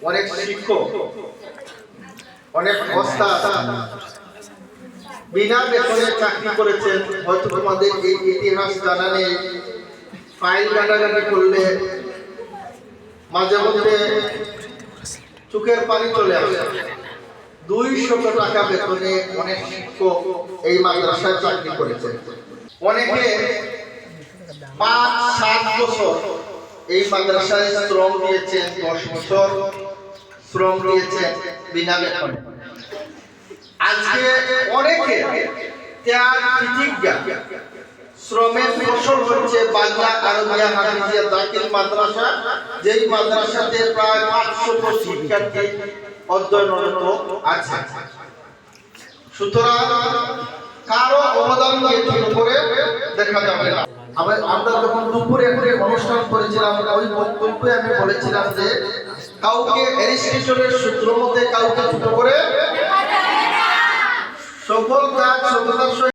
অনেক শিক্ষক, অনেক ওস্তাদ বিনা বেতনে চাকরি করেছেন। হয়তো তোমাদের এই ইতিহাস জানা নেই। ফাইল ঘাটাঘাটি করলে মাঝে মধ্যে চোখের পানি চলে আসে। 200 টাকা বেতনে অনেক শিক্ষক এই মাদ্রাসায় চাকরি করেছেন। অনেকে 5-7 বছর এই মাদ্রাসায় শ্রম দিয়েছেন, 10 বছর শ্রম দিয়েছেন বিনা বেতনে। আজকে অনেকে ত্যাগ প্রতিজ্ঞা শ্রমের ফসল হচ্ছে বাংলা আরবিয়া হাফিজিয়া দাখিল মাদ্রাসা, যেই মাদ্রাসাতে প্রায় 500 শিক্ষার্থী অধ্যয়নরত আছে। সুতরাং কারো অবদান নিয়ে ছোট করে দেখা যাবে না। আমরা যখন দুপুরে একটা অনুষ্ঠান করেছিলাম, ওই বক্তব্যে আমি বলেছিলাম যে কাউকে অ্যারিস্টটলের সূত্র মতে কাউকে ছোট করে সকল কাজ সততার